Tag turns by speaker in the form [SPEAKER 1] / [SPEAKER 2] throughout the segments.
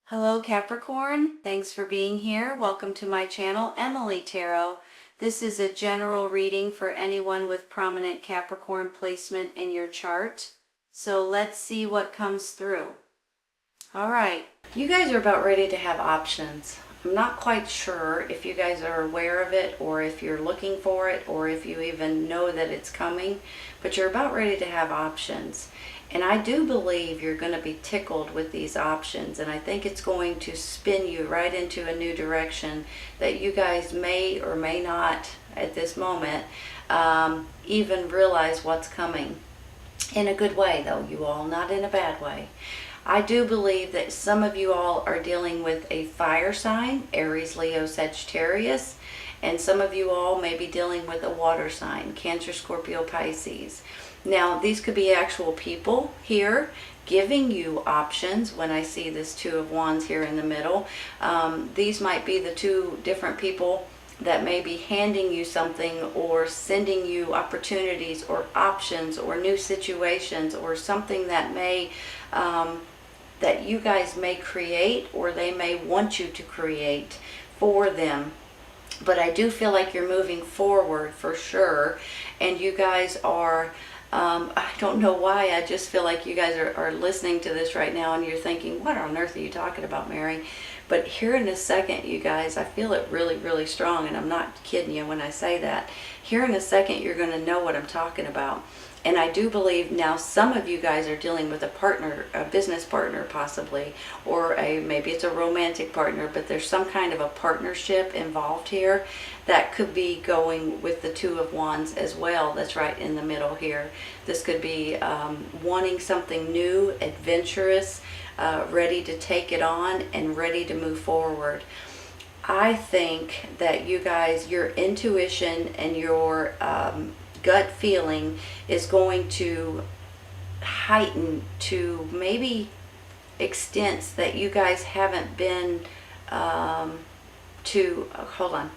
[SPEAKER 1] Hello Capricorn, thanks for being here. Welcome to my channel, Emily Tarot. This is a general reading for anyone with prominent Capricorn placement in your chart. So let's see what comes through. All right, you guys are about ready to have options. I'm not quite sure if you guys are aware of it or if you're looking for it or if you even know that it's coming, but you're about ready to have options. And I do believe you're going to be tickled with these options, and I think it's going to spin you right into a new direction that you guys may or may not at this moment even realize what's coming. In a good way though, you all, not in a bad way. I do believe that some of you all are dealing with a fire sign, Aries, Leo, Sagittarius, and some of you all may be dealing with a water sign, Cancer, Scorpio, Pisces. Now, these could be actual people here giving you options. When I see this Two of Wands here in the middle, these might be the two different people that may be handing you something or sending you opportunities or options or new situations or something that may that you guys may create or they may want you to create for them. But I do feel like you're moving forward for sure, and you guys are I don't know why, I just feel like you guys are listening to this right now and you're thinking, what on earth are you talking about, Mary? But here in a second, you guys, I feel it really, really strong, and I'm not kidding you when I say that. Here in a second, you're going to know what I'm talking about. And I do believe now some of you guys are dealing with a partner, a business partner possibly, or maybe it's a romantic partner, but there's some kind of a partnership involved here that could be going with the Two of Wands as well. That's right in the middle here. This could be wanting something new, adventurous, ready to take it on and ready to move forward. I think that you guys, your intuition and your gut feeling is going to heighten to maybe extents that you guys haven't been hold on.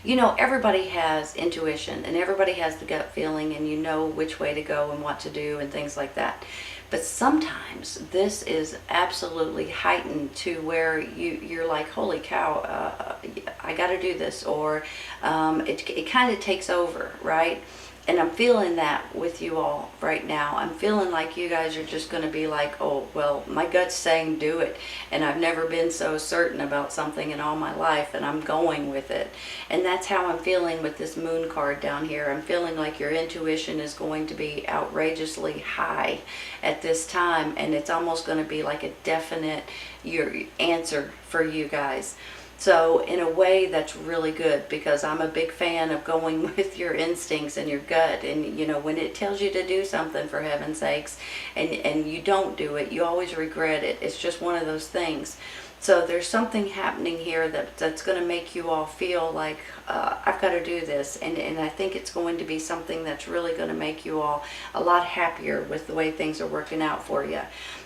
[SPEAKER 1] You know, everybody has intuition and everybody has the gut feeling, and you know which way to go and what to do and things like that. But sometimes this is absolutely heightened to where you're like, holy cow, I got to do this, or it kind of takes over, right? And I'm feeling that with you all right now. I'm feeling like you guys are just going to be like, oh, well, my gut's saying do it. And I've never been so certain about something in all my life, and I'm going with it. And that's how I'm feeling with this moon card down here. I'm feeling like your intuition is going to be outrageously high at this time. And it's almost going to be like a definite your answer for you guys. So in a way, that's really good, because I'm a big fan of going with your instincts and your gut. And you know, when it tells you to do something, for heaven's sakes, and you don't do it, you always regret it. It's just one of those things. So there's something happening here that's going to make you all feel like, I've got to do this. And I think it's going to be something that's really going to make you all a lot happier with the way things are working out for you.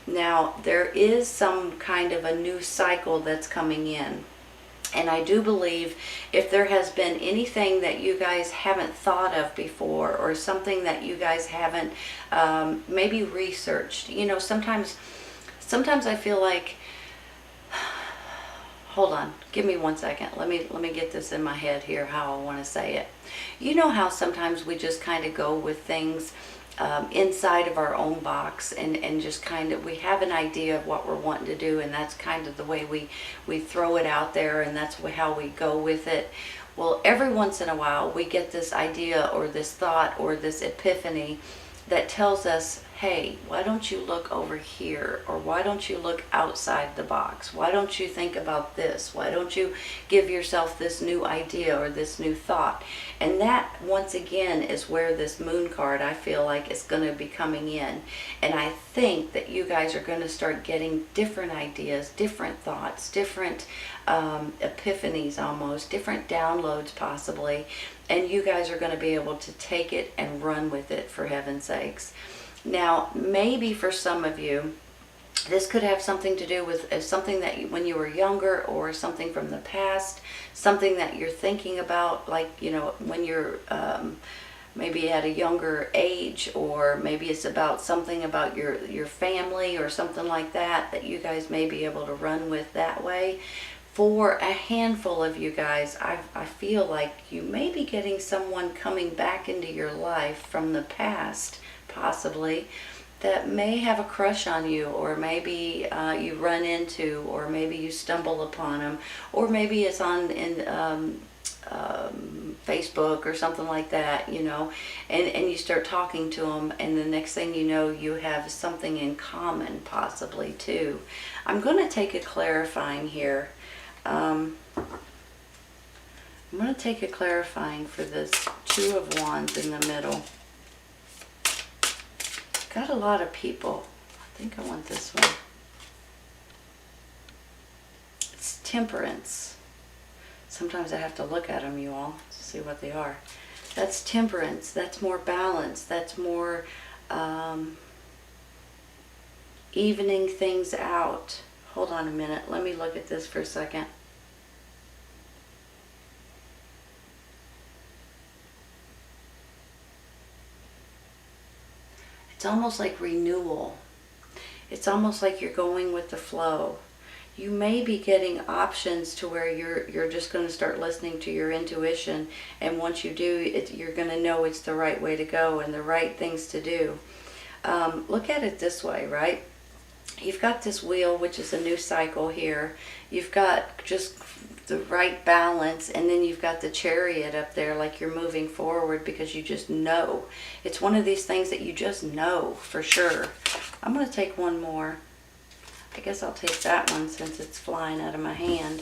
[SPEAKER 1] Now, there is some kind of a new cycle that's coming in. And I do believe if there has been anything that you guys haven't thought of before, or something that you guys haven't maybe researched, you know, sometimes I feel like, hold on, give me 1 second. Let me get this in my head here, how I want to say it. You know how sometimes we just kind of go with things inside of our own box, and just kind of, we have an idea of what we're wanting to do, and that's kind of the way we throw it out there, and that's how we go with it. Well, every once in a while we get this idea or this thought or this epiphany that tells us, hey, why don't you look over here? Or why don't you look outside the box? Why don't you think about this? Why don't you give yourself this new idea or this new thought? And that, once again, is where this moon card, I feel like, is going to be coming in. And I think that you guys are going to start getting different ideas, different thoughts, different epiphanies almost, different downloads possibly. And you guys are going to be able to take it and run with it, for heaven's sakes. Now, maybe for some of you, this could have something to do with something that when you were younger, or something from the past, something that you're thinking about, like, you know, when you're maybe at a younger age, or maybe it's about something about your family or something like that, that you guys may be able to run with that way. For a handful of you guys, I feel like you may be getting someone coming back into your life from the past, possibly, that may have a crush on you, or maybe you run into, or maybe you stumble upon them, or maybe it's on Facebook or something like that, you know, and you start talking to them, and the next thing you know, you have something in common, possibly, too. I'm going to take a clarifying here. I'm going to take a clarifying for this Two of Wands in the middle. Got a lot of people. I think I want this one. It's Temperance. Sometimes I have to look at them, you all, to see what they are. That's Temperance. That's more balance. That's more evening things out. Hold on a minute. Let me look at this for a second. It's almost like renewal. It's almost like you're going with the flow. You may be getting options to where you're just going to start listening to your intuition, and once you do, you're going to know it's the right way to go and the right things to do. Look at it this way, right? You've got this wheel, which is a new cycle here. You've got just the right balance, and then you've got the Chariot up there, like you're moving forward because you just know. It's one of these things that you just know for sure. I'm going to take one more. I guess I'll take that one since it's flying out of my hand.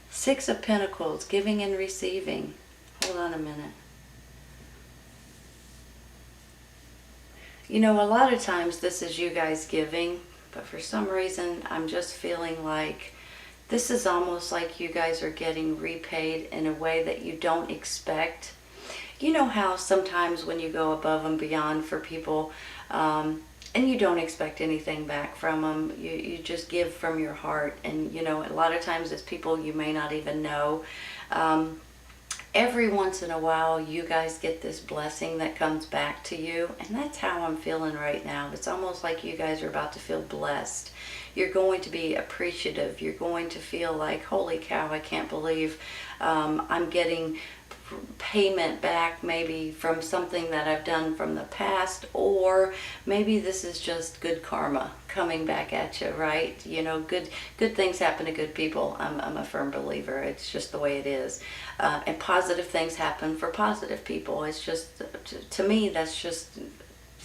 [SPEAKER 1] Six of Pentacles, giving and receiving. Hold on a minute. You know, a lot of times this is you guys giving, but for some reason I'm just feeling like this is almost like you guys are getting repaid in a way that you don't expect. You know how sometimes when you go above and beyond for people, and you don't expect anything back from them, you just give from your heart, and you know, a lot of times it's people you may not even know. Every once in a while you guys get this blessing that comes back to you, and that's how I'm feeling right now. It's almost like you guys are about to feel blessed. You're going to be appreciative. You're going to feel like, holy cow, I can't believe I'm getting payment back, maybe from something that I've done from the past, or maybe this is just good karma coming back at you, right? You know, good things happen to good people. I'm a firm believer. It's just the way it is. And positive things happen for positive people. It's just, to me, that's just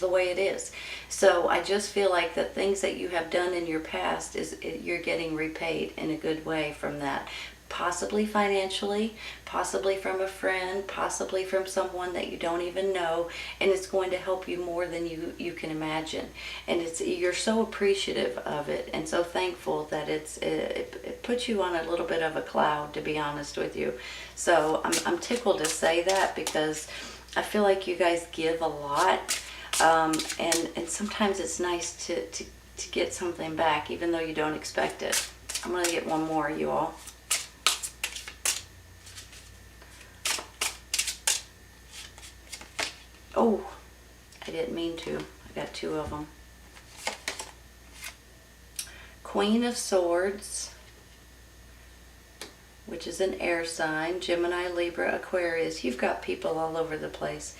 [SPEAKER 1] the way it is. So I just feel like the things that you have done in your past, you're getting repaid in a good way from that. Possibly financially, possibly from a friend, possibly from someone that you don't even know, and it's going to help you more than you can imagine. And you're so appreciative of it and so thankful that it puts you on a little bit of a cloud, to be honest with you. So I'm tickled to say that, because I feel like you guys give a lot, and sometimes it's nice to get something back even though you don't expect it. I'm going to get one more, you all. Oh, I didn't mean to. I got two of them. Queen of Swords, which is an air sign. Gemini, Libra, Aquarius. You've got people all over the place.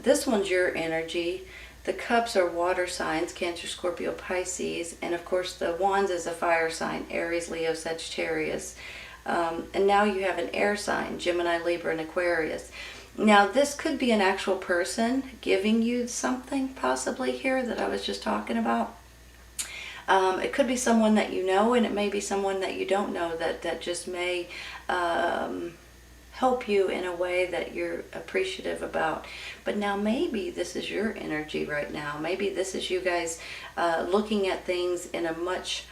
[SPEAKER 1] This one's your energy. The cups are water signs, Cancer, Scorpio, Pisces. And of course the wands is a fire sign, Aries, Leo, Sagittarius. And now you have an air sign, Gemini, Libra, and Aquarius. Now, this could be an actual person giving you something possibly here that I was just talking about. It could be someone that you know, and it may be someone that you don't know that just may help you in a way that you're appreciative about. But now maybe this is your energy right now. Maybe this is you guys looking at things in a much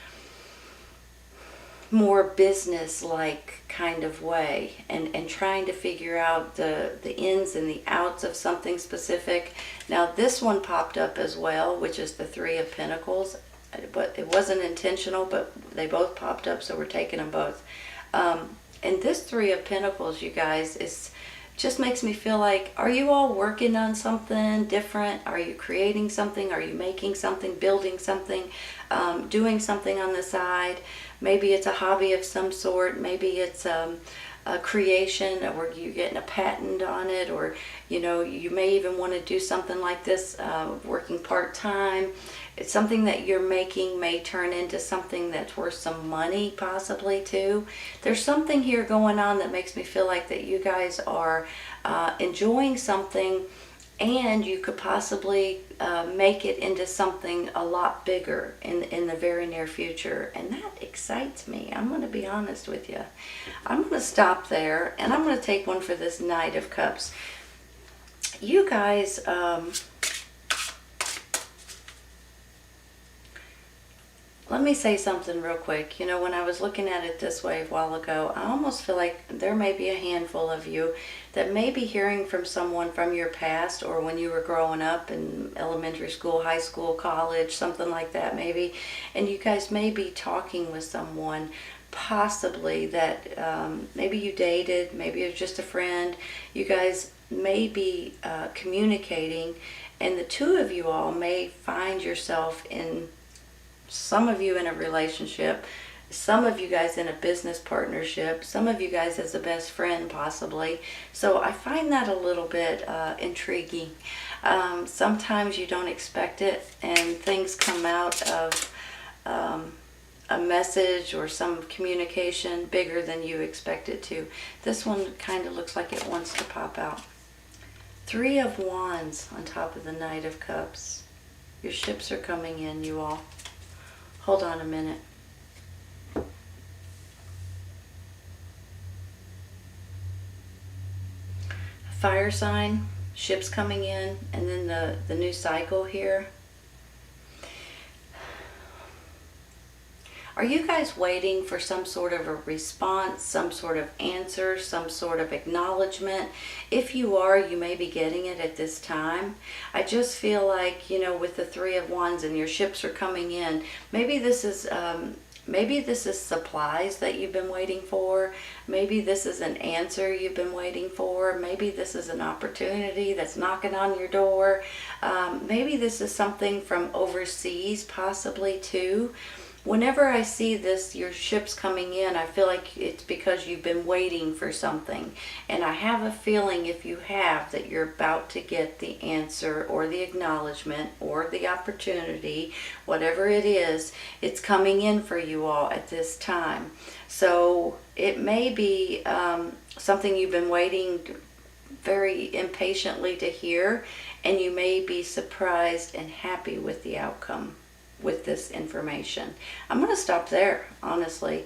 [SPEAKER 1] more business-like kind of way, and trying to figure out the ins and the outs of something specific. Now this one popped up as well, which is the Three of Pentacles, but it wasn't intentional, but they both popped up, so we're taking them both. And this Three of Pentacles, you guys, is just makes me feel like, are you all working on something different? Are you creating something? Are you making something, building something, doing something on the side? Maybe it's a hobby of some sort. Maybe it's a creation, or you're getting a patent on it, or you may even want to do something like this, working part-time. It's something that you're making may turn into something that's worth some money, possibly too. There's something here going on that makes me feel like that you guys are enjoying something, and you could possibly make it into something a lot bigger in the very near future. And that excites me. I'm going to be honest with you. I'm going to stop there, and I'm going to take one for this Knight of Cups. You guys, let me say something real quick. When I was looking at it this way a while ago, I almost feel like there may be a handful of you that may be hearing from someone from your past, or when you were growing up in elementary school, high school, college, something like that maybe. And you guys may be talking with someone possibly that maybe you dated, maybe it was just a friend. You guys may be communicating, and the two of you all may find yourself in, some of you in a relationship, some of you guys in a business partnership, some of you guys as a best friend possibly. So I find that a little bit intriguing. Sometimes you don't expect it, and things come out of a message or some communication bigger than you expect it to. This one kind of looks like it wants to pop out. Three of Wands on top of the Knight of Cups. Your ships are coming in, you all. Hold on a minute. Fire sign, ships coming in, and then the new cycle here. Are you guys waiting for some sort of a response, some sort of answer, some sort of acknowledgement? If you are, you may be getting it at this time. I just feel like, with the Three of Wands and your ships are coming in, maybe this is supplies that you've been waiting for. Maybe this is an answer you've been waiting for. Maybe this is an opportunity that's knocking on your door. Maybe this is something from overseas, possibly too. Whenever I see this, your ships coming in, I feel like it's because you've been waiting for something. And I have a feeling, if you have, that you're about to get the answer or the acknowledgement or the opportunity, whatever it is, it's coming in for you all at this time. So it may be something you've been waiting very impatiently to hear, and you may be surprised and happy with the outcome with this information. I'm going to stop there, honestly,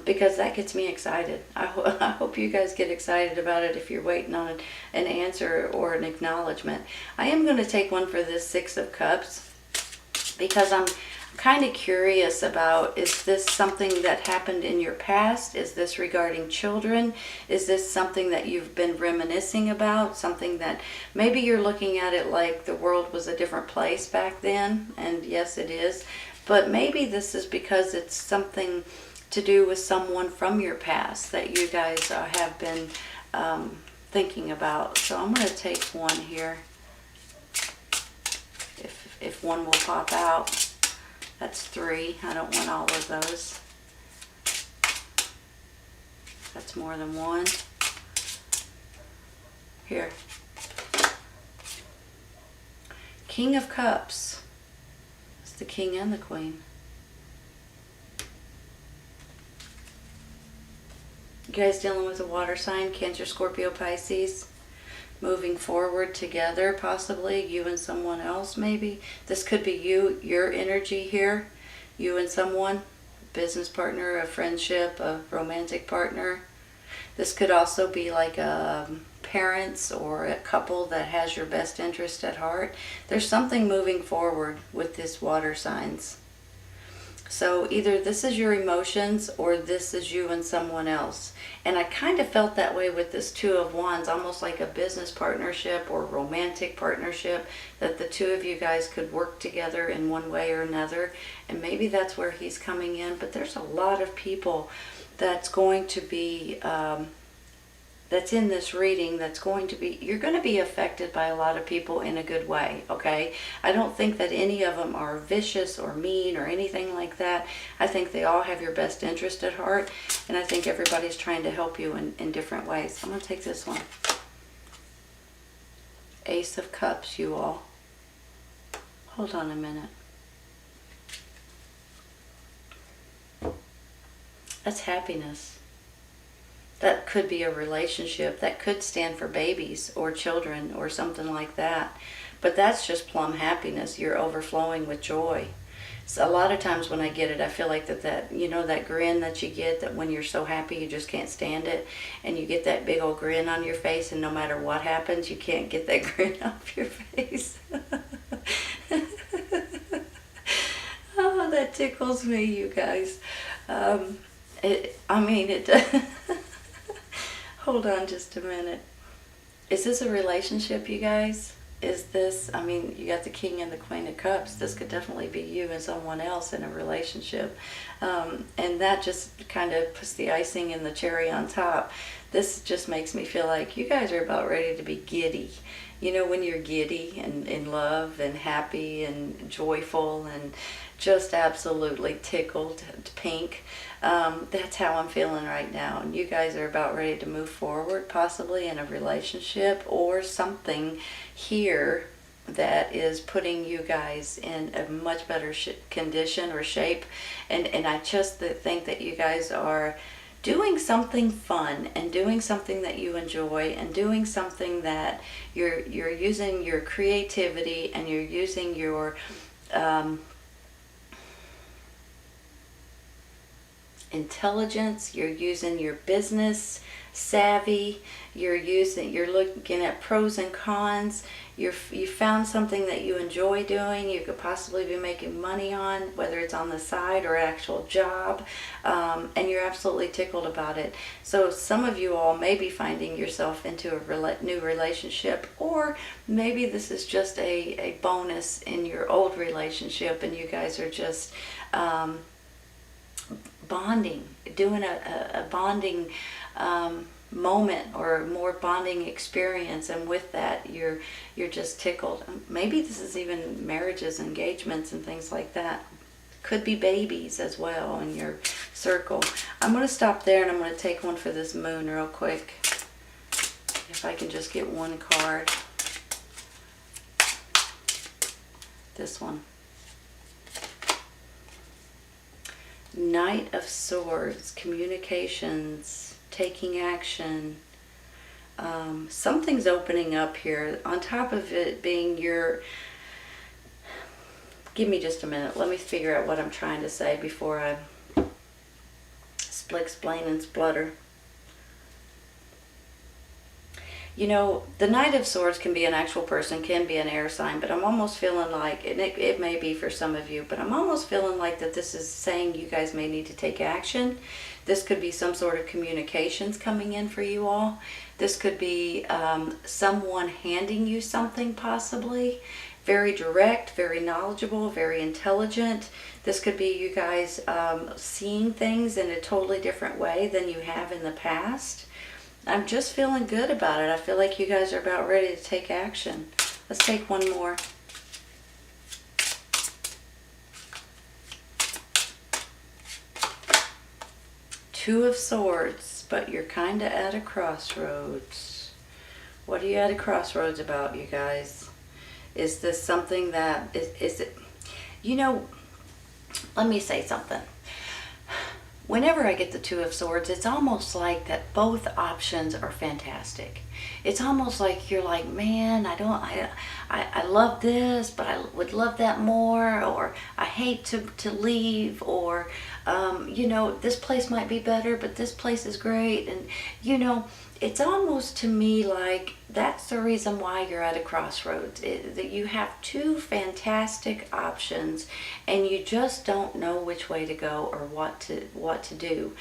[SPEAKER 1] because that gets me excited. I hope you guys get excited about it if you're waiting on an answer or an acknowledgement. I am going to take one for this Six of Cups, because I'm kind of curious about, is this something that happened in your past? Is this regarding children? Is this something that you've been reminiscing about? Something that maybe you're looking at it like the world was a different place back then, and yes it is, but maybe this is because it's something to do with someone from your past that you guys have been thinking about. So I'm going to take one here, if one will pop out. That's three. I don't want all of those. That's more than one. Here. King of Cups. It's the King and the Queen. You guys dealing with a water sign, Cancer, Scorpio, Pisces. Moving forward together, possibly you and someone else. Maybe this could be your energy here, you and someone, business partner, a friendship, a romantic partner. This could also be like a parents or a couple that has your best interest at heart. There's something moving forward with this water signs. So either this is your emotions or this is you and someone else. And I kind of felt that way with this Two of Wands, almost like a business partnership or romantic partnership, that the two of you guys could work together in one way or another. And maybe that's where he's coming in. But there's a lot of people that's going to be that's in this reading that's going to be, you're going to be affected by a lot of people in a good way, okay? I don't think that any of them are vicious or mean or anything like that. I think they all have your best interest at heart, and I think everybody's trying to help you in different ways. I'm going to take this one. Ace of Cups, you all. Hold on a minute. That's happiness. That could be a relationship. That could stand for babies or children or something like that. But that's just plum happiness. You're overflowing with joy. So a lot of times when I get it, I feel like that you know, that grin that you get, that when you're so happy you just can't stand it, and you get that big old grin on your face, and no matter what happens, you can't get that grin off your face. Oh, that tickles me, you guys. Hold on just a minute. Is this a relationship, you guys? Is this, I mean, you got the King and the Queen of Cups. This could definitely be you and someone else in a relationship. And that just kind of puts the icing and the cherry on top. This just makes me feel like you guys are about ready to be giddy. You know, when you're giddy and in love and happy and joyful and just absolutely tickled pink. That's how I'm feeling right now. And you guys are about ready to move forward, possibly in a relationship or something here that is putting you guys in a much better condition or shape. And I just think that you guys are doing something fun and doing something that you enjoy and doing something that you're using your creativity and you're using your intelligence, you're using your business savvy, you're looking at pros and cons, you found something that you enjoy doing, you could possibly be making money on, whether it's on the side or actual job, and you're absolutely tickled about it. So some of you all may be finding yourself into a new relationship, or maybe this is just a bonus in your old relationship and you guys are just bonding, doing a bonding moment or more bonding experience, and with that you're just tickled. Maybe this is even marriages, engagements, and things like that. Could be babies as well in your circle. I'm going to stop there and I'm going to take one for this moon real quick. If I can just get one card. This one. Knight of Swords, communications, taking action. Something's opening up here. On top of it being your... Give me just a minute. Let me figure out what I'm trying to say before I explain and splutter. You know, the Knight of Swords can be an actual person, can be an air sign, but I'm almost feeling like, and it may be for some of you, but I'm almost feeling like that this is saying you guys may need to take action. This could be some sort of communications coming in for you all. This could be someone handing you something, possibly. Very direct, very knowledgeable, very intelligent. This could be you guys seeing things in a totally different way than you have in the past. I'm just feeling good about it. I feel like you guys are about ready to take action. Let's take one more. Two of Swords, but you're kind of at a crossroads. What are you at a crossroads about, you guys? Is this something that, is it, you know, let me say something. Whenever I get the Two of Swords, it's almost like that both options are fantastic. It's almost like you're like, man, I love this, but I would love that more, or I hate to leave, or, you know, this place might be better, but this place is great. And, you know, it's almost to me like that's the reason why you're at a crossroads, that you have two fantastic options and you just don't know which way to go or what to do.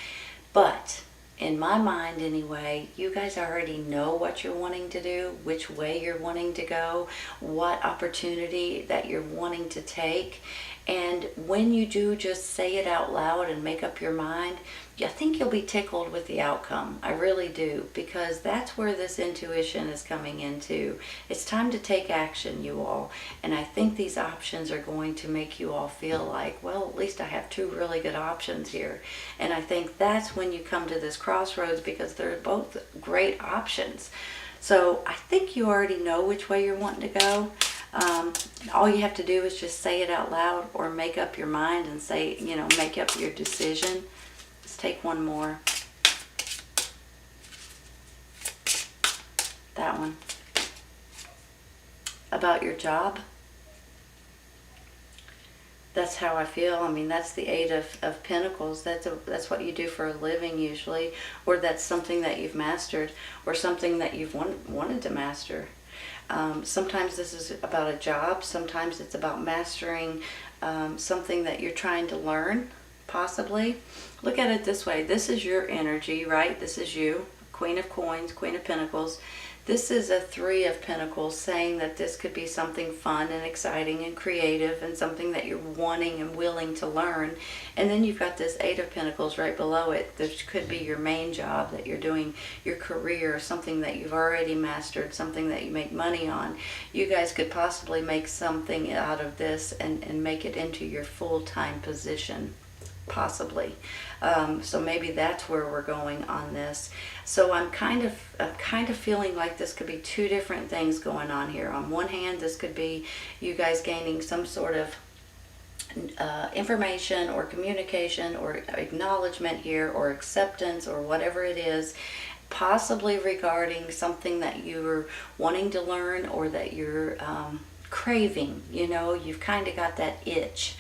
[SPEAKER 1] But in my mind anyway, you guys already know what you're wanting to do, which way you're wanting to go, what opportunity that you're wanting to take. And when you do just say it out loud and make up your mind, I think you'll be tickled with the outcome. I really do, because that's where this intuition is coming into. It's time to take action, you all. And I think these options are going to make you all feel like, well, at least I have two really good options here. And I think that's when you come to this crossroads, because they're both great options. So I think you already know which way you're wanting to go. All you have to do is just say it out loud, or make up your mind and say, make up your decision. Let's take one more. That one. About your job. That's how I feel. I mean, that's the Eight of Pentacles. That's what you do for a living usually, or that's something that you've mastered, or something that you've wanted to master. Sometimes this is about a job. Sometimes it's about mastering something that you're trying to learn, possibly. Look at it this way. This is your energy, right? This is you, Queen of Coins, Queen of Pentacles. This is a Three of Pentacles, saying that this could be something fun and exciting and creative, and something that you're wanting and willing to learn. And then you've got this Eight of Pentacles right below it. This could be your main job that you're doing, your career, something that you've already mastered, something that you make money on. You guys could possibly make something out of this and make it into your full-time position. Possibly. So maybe that's where we're going on this. So I'm kind of feeling like this could be two different things going on here. On one hand, this could be you guys gaining some sort of information or communication or acknowledgement here, or acceptance, or whatever it is, possibly regarding something that you're wanting to learn, or that you're craving. You've kind of got that itch,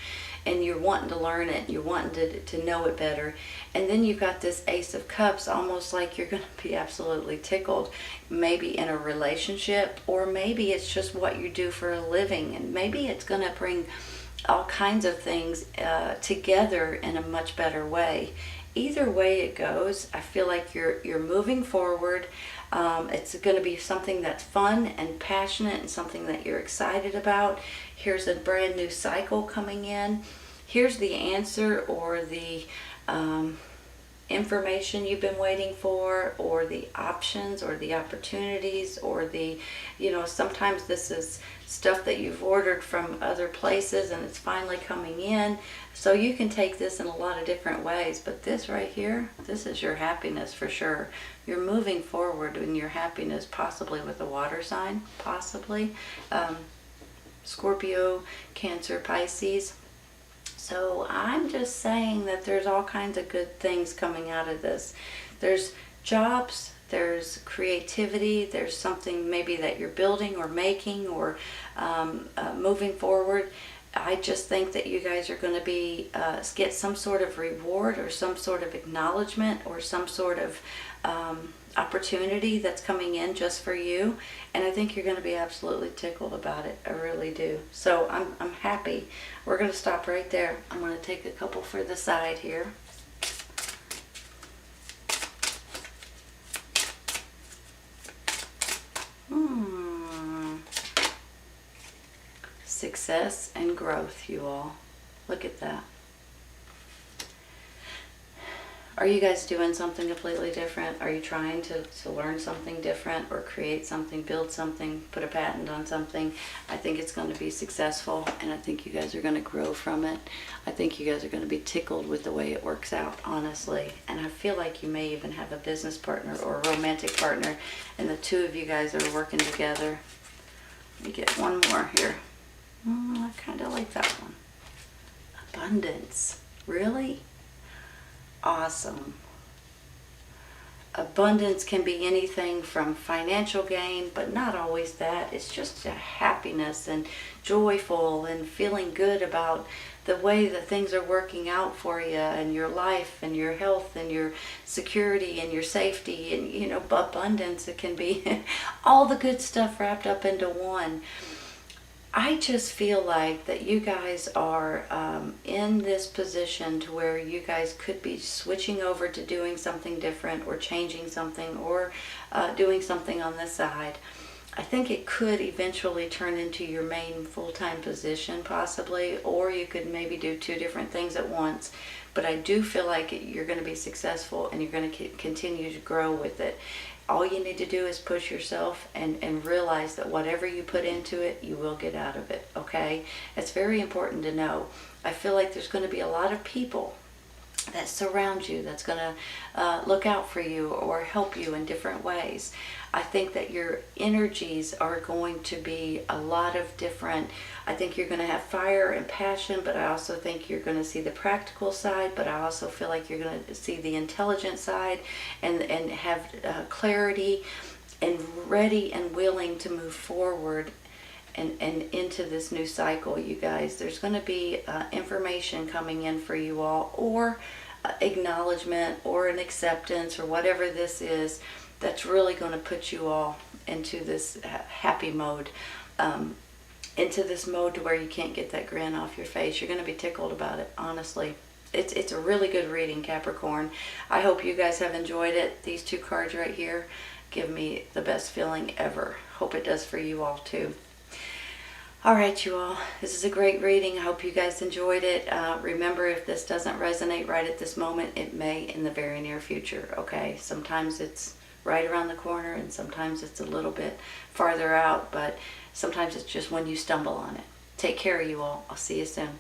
[SPEAKER 1] and you're wanting to learn it, you're wanting to know it better. And then you've got this Ace of Cups, almost like you're going to be absolutely tickled, maybe in a relationship, or maybe it's just what you do for a living, and maybe it's going to bring all kinds of things together in a much better way. Either way it goes, I feel like you're moving forward. It's going to be something that's fun and passionate, and something that you're excited about. Here's a brand new cycle coming in. Here's the answer, or the information you've been waiting for, or the options, or the opportunities, or the, sometimes this is stuff that you've ordered from other places and it's finally coming in. So you can take this in a lot of different ways, but this right here, this is your happiness for sure. You're moving forward in your happiness, possibly with a water sign, possibly Scorpio, Cancer, Pisces. So I'm just saying that there's all kinds of good things coming out of this. There's jobs, there's creativity, there's something maybe that you're building or making, or moving forward. I just think that you guys are going to be get some sort of reward, or some sort of acknowledgement, or some sort of opportunity that's coming in just for you. And I think you're going to be absolutely tickled about it. I really do. So I'm happy. We're going to stop right there. I'm going to take a couple for the side here. Success and growth, you all. Look at that. Are you guys doing something completely different? Are you trying to learn something different, or create something, build something, put a patent on something? I think it's going to be successful, and I think you guys are going to grow from it. I think you guys are going to be tickled with the way it works out, honestly. And I feel like you may even have a business partner or a romantic partner, and the two of you guys are working together. Let me get one more here. I kind of like that one. Abundance. Really? Awesome. Abundance can be anything from financial gain, but not always that. It's just a happiness and joyful and feeling good about the way that things are working out for you, and your life and your health and your security and your safety, and abundance. It can be all the good stuff wrapped up into one. I just feel like that you guys are in this position to where you guys could be switching over to doing something different, or changing something, or doing something on the side. I think it could eventually turn into your main full-time position possibly, or you could maybe do two different things at once. But I do feel like you're going to be successful and you're going to continue to grow with it. All you need to do is push yourself and realize that whatever you put into it, you will get out of it, okay? It's very important to know. I feel like there's going to be a lot of people that surround you, that's going to look out for you or help you in different ways. I think that your energies are going to be a lot of different. I think you're going to have fire and passion, but I also think you're going to see the practical side, but I also feel like you're going to see the intelligent side and have clarity and ready and willing to move forward and into this new cycle, you guys. There's going to be information coming in for you all, or acknowledgement or an acceptance or whatever this is, that's really going to put you all into this happy mode, into this mode to where you can't get that grin off your face. You're going to be tickled about it, honestly. It's a really good reading, Capricorn. I hope you guys have enjoyed it. These two cards right here give me the best feeling ever. Hope it does for you all too. All right, you all, this is a great reading. I hope you guys enjoyed it. Remember, if this doesn't resonate right at this moment, it may in the very near future, okay? Sometimes it's right around the corner and sometimes it's a little bit farther out, but sometimes it's just when you stumble on it. Take care, you all. I'll see you soon.